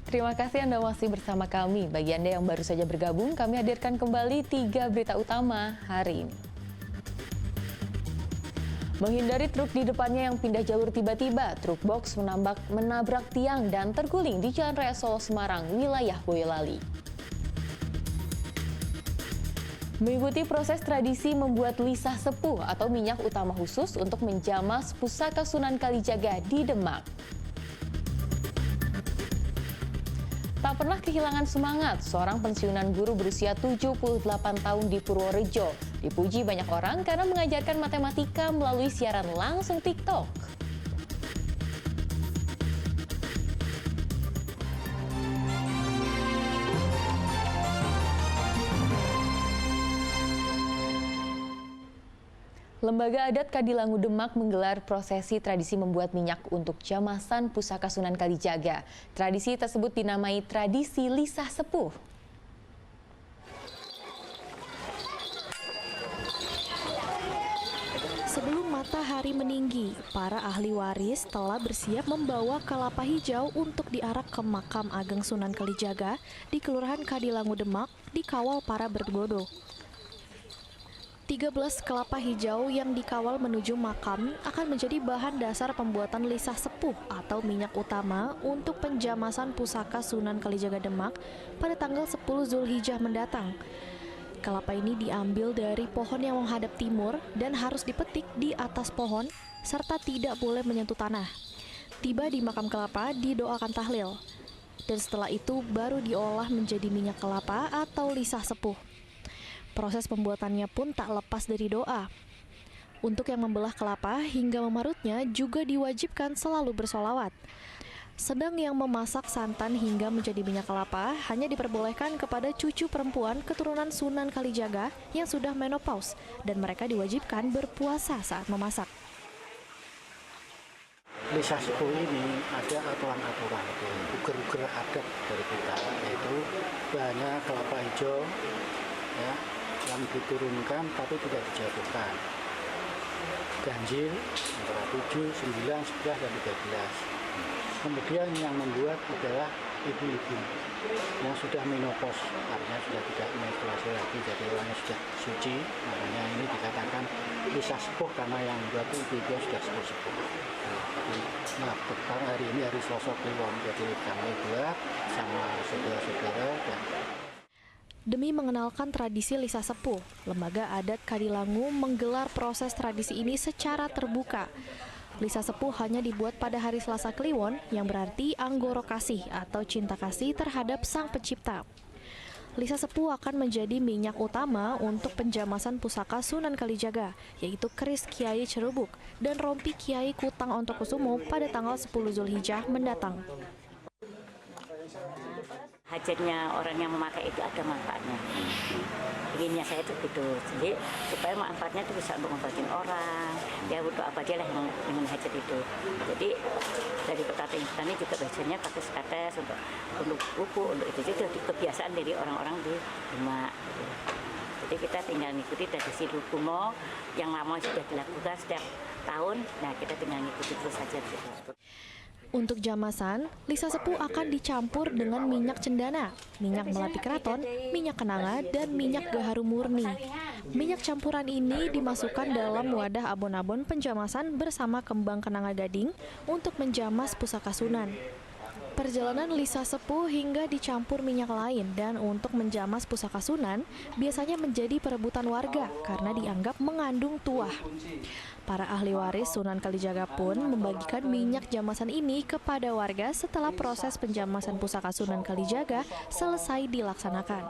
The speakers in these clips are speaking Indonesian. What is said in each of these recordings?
Terima kasih Anda masih bersama kami. Bagi Anda yang baru saja bergabung, kami hadirkan kembali 3 berita utama hari ini. Menghindari truk di depannya yang pindah jalur tiba-tiba, truk box menabrak tiang dan terguling di Jalan Raya Solo Semarang, wilayah Boyolali. Mengikuti proses tradisi membuat lisah sepuh atau minyak utama khusus untuk menjamas pusaka Sunan Kalijaga di Demak. Tak pernah kehilangan semangat, seorang pensiunan guru berusia 78 tahun di Purworejo dipuji banyak orang karena mengajarkan matematika melalui siaran langsung TikTok. Lembaga Adat Kadilangu Demak menggelar prosesi tradisi membuat minyak untuk jamasan pusaka Sunan Kalijaga. Tradisi tersebut dinamai tradisi lisah sepuh. Sebelum matahari meninggi, para ahli waris telah bersiap membawa kelapa hijau untuk diarak ke makam Ageng Sunan Kalijaga di Kelurahan Kadilangu Demak dikawal para bergodo. 13 kelapa hijau yang dikawal menuju makam akan menjadi bahan dasar pembuatan lisah sepuh atau minyak utama untuk penjamasan pusaka Sunan Kalijaga Demak pada tanggal 10 Zulhijjah mendatang. Kelapa ini diambil dari pohon yang menghadap timur dan harus dipetik di atas pohon serta tidak boleh menyentuh tanah. Tiba di makam kelapa didoakan tahlil dan setelah itu baru diolah menjadi minyak kelapa atau lisah sepuh. Proses pembuatannya pun tak lepas dari doa. Untuk yang membelah kelapa hingga memarutnya juga diwajibkan selalu bersolawat. Sedang yang memasak santan hingga menjadi minyak kelapa hanya diperbolehkan kepada cucu perempuan keturunan Sunan Kalijaga yang sudah menopause dan mereka diwajibkan berpuasa saat memasak. Lisah sepuh ini ada aturan-aturan, uger-uger adat dari kita, yaitu bahannya kelapa hijau, ya, yang diturunkan tapi tidak dijatuhkan. Ganjil antara 7, 9, 11, dan 13. Kemudian yang membuat adalah ibu-ibu yang sudah menopause, artinya sudah tidak menstruasi lagi, jadi orangnya sudah suci. Makanya ini dikatakan lisah sepuh karena yang membuat ibu-ibu sudah sepuh-sepuh. Nah, hari ini hari Selasa Kliwon, jadi kami buat sama saudara-saudara dan Demi mengenalkan tradisi lisah sepuh, Lembaga Adat Kadilangu menggelar proses tradisi ini secara terbuka. Lisah sepuh hanya dibuat pada hari Selasa Kliwon, yang berarti anggoro kasih atau cinta kasih terhadap Sang Pencipta. Lisah sepuh akan menjadi minyak utama untuk penjamasan pusaka Sunan Kalijaga, yaitu keris Kiai Cerubuk dan rompi Kiai Kutang Ontokusumo pada tanggal 10 Zulhijjah mendatang. Hajatnya orang yang memakai itu ada manfaatnya. Inginnya saya itu gitu, jadi supaya manfaatnya itu bisa untuk membantu orang, ya untuk apa aja lah yang ingin hajat itu. Jadi dari petani juga biasanya pakai skates untuk buku, untuk itu jadi kebiasaan dari orang-orang di rumah. Jadi kita tinggal ngikuti tradisi kuno yang lama sudah dilakukan setiap tahun, nah kita tinggal ngikuti terus saja gitu. Untuk jamasan, lisah sepuh akan dicampur dengan minyak cendana, minyak melati keraton, minyak kenanga, dan minyak gaharu murni. Minyak campuran ini dimasukkan dalam wadah abon-abon penjamasan bersama kembang kenanga gading untuk menjamas pusaka Sunan. Perjalanan lisah sepuh hingga dicampur minyak lain dan untuk menjamas pusaka Sunan biasanya menjadi perebutan warga karena dianggap mengandung tuah. Para ahli waris Sunan Kalijaga pun membagikan minyak jamasan ini kepada warga setelah proses penjamasan pusaka Sunan Kalijaga selesai dilaksanakan.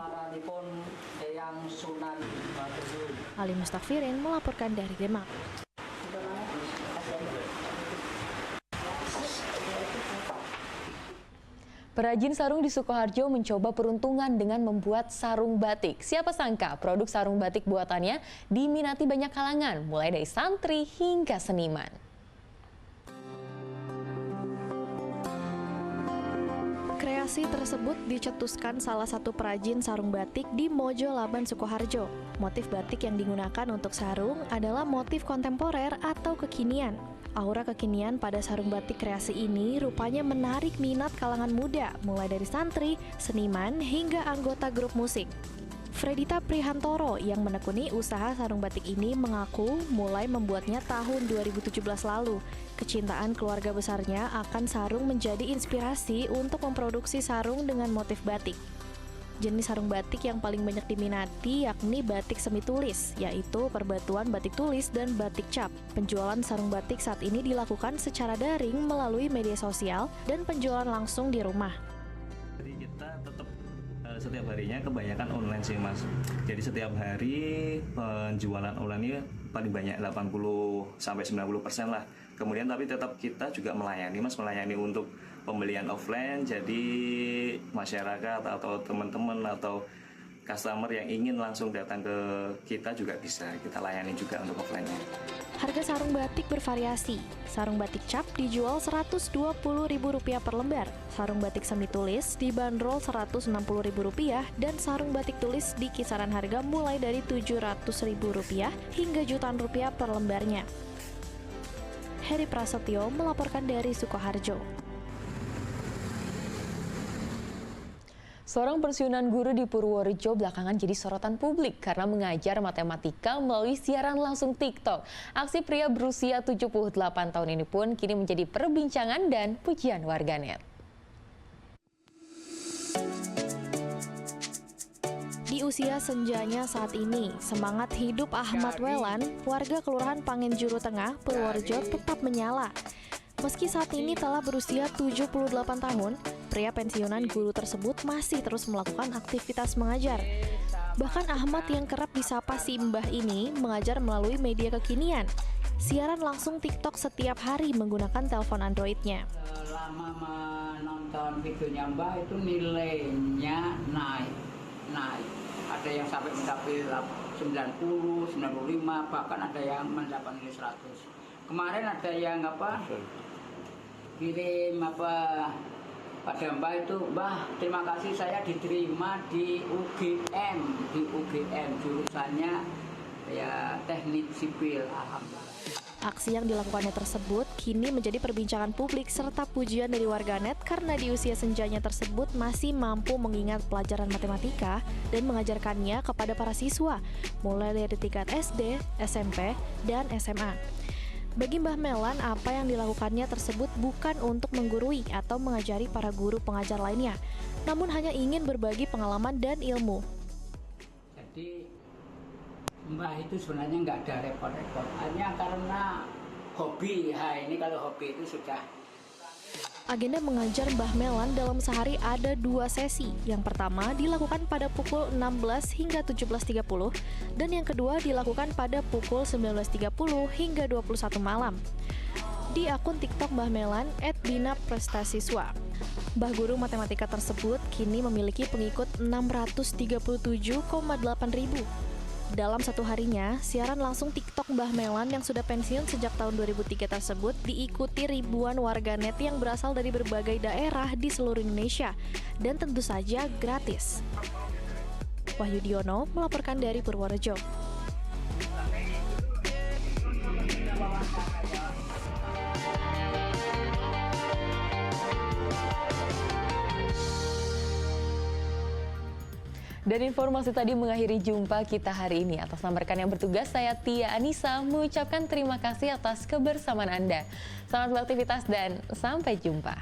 Ali Mustakfirin melaporkan dari Demak. Perajin sarung di Sukoharjo mencoba peruntungan dengan membuat sarung batik. Siapa sangka produk sarung batik buatannya diminati banyak kalangan, mulai dari santri hingga seniman. Kreasi tersebut dicetuskan salah satu perajin sarung batik di Mojo Laban, Sukoharjo. Motif batik yang digunakan untuk sarung adalah motif kontemporer atau kekinian. Aura kekinian pada sarung batik kreasi ini rupanya menarik minat kalangan muda, mulai dari santri, seniman, hingga anggota grup musik. Fredita Prihantoro yang menekuni usaha sarung batik ini mengaku mulai membuatnya tahun 2017 lalu. Kecintaan keluarga besarnya akan sarung menjadi inspirasi untuk memproduksi sarung dengan motif batik. Jenis sarung batik yang paling banyak diminati yakni batik semi tulis, yaitu perbatuan batik tulis dan batik cap. Penjualan sarung batik saat ini dilakukan secara daring melalui media sosial dan penjualan langsung di rumah. Jadi kita tetap setiap harinya kebanyakan online sih Mas. Jadi setiap hari penjualan online paling banyak 80-90% lah. Kemudian tapi tetap kita juga melayani Mas, melayani untuk pembelian offline. Jadi masyarakat atau teman-teman atau customer yang ingin langsung datang ke kita juga bisa kita layani juga untuk offline-nya. Harga sarung batik bervariasi. Sarung batik cap dijual Rp120.000 per lembar. Sarung batik semi tulis dibanderol Rp160.000 dan sarung batik tulis di kisaran harga mulai dari Rp700.000 hingga jutaan rupiah per lembarnya. Heri Prasetyo melaporkan dari Sukoharjo. Seorang pensiunan guru di Purworejo belakangan jadi sorotan publik karena mengajar matematika melalui siaran langsung TikTok. Aksi pria berusia 78 tahun ini pun kini menjadi perbincangan dan pujian warganet. Di usia senjanya saat ini, semangat hidup Ahmad Welan, warga Kelurahan Pangenjuru Tengah, Purworejo tetap menyala. Meski saat ini telah berusia 78 tahun, pria pensiunan guru tersebut masih terus melakukan aktivitas mengajar. Bahkan Ahmad yang kerap disapa si Mbah ini mengajar melalui media kekinian. Siaran langsung TikTok setiap hari menggunakan telepon Android-nya. Selama menonton videonya Mbah itu nilainya naik. Ada yang sampai mencapai 90, 95, bahkan ada yang mendapat nilai 100. Kemarin ada yang kirim pada Mbah itu, Mbah terima kasih saya diterima di UGM, jurusannya ya teknik sipil, alhamdulillah. Aksi yang dilakukannya tersebut kini menjadi perbincangan publik serta pujian dari warganet karena di usia senjanya tersebut masih mampu mengingat pelajaran matematika dan mengajarkannya kepada para siswa, mulai dari tingkat SD, SMP, dan SMA. Bagi Mbah Melan, apa yang dilakukannya tersebut bukan untuk menggurui atau mengajari para guru pengajar lainnya, namun hanya ingin berbagi pengalaman dan ilmu. Jadi Mbah itu sebenarnya nggak ada repot-repot, hanya karena hobi. Ini kalau hobi itu sudah. Agenda mengajar Mbah Melan dalam sehari ada 2 sesi. Yang pertama dilakukan pada pukul 16 hingga 17.30 dan yang kedua dilakukan pada pukul 19.30 hingga 21 malam. Di akun TikTok Mbah Melan @binaprestasiswa. Mbah guru matematika tersebut kini memiliki pengikut 637,8 ribu. Dalam satu harinya, siaran langsung TikTok Mbah Melan yang sudah pensiun sejak tahun 2003 tersebut diikuti ribuan warganet yang berasal dari berbagai daerah di seluruh Indonesia dan tentu saja gratis. Wahyu Diono melaporkan dari Purworejo. Dan informasi tadi mengakhiri jumpa kita hari ini. Atas nama rekan yang bertugas, saya Tia Anissa mengucapkan terima kasih atas kebersamaan Anda. Selamat beraktivitas dan sampai jumpa.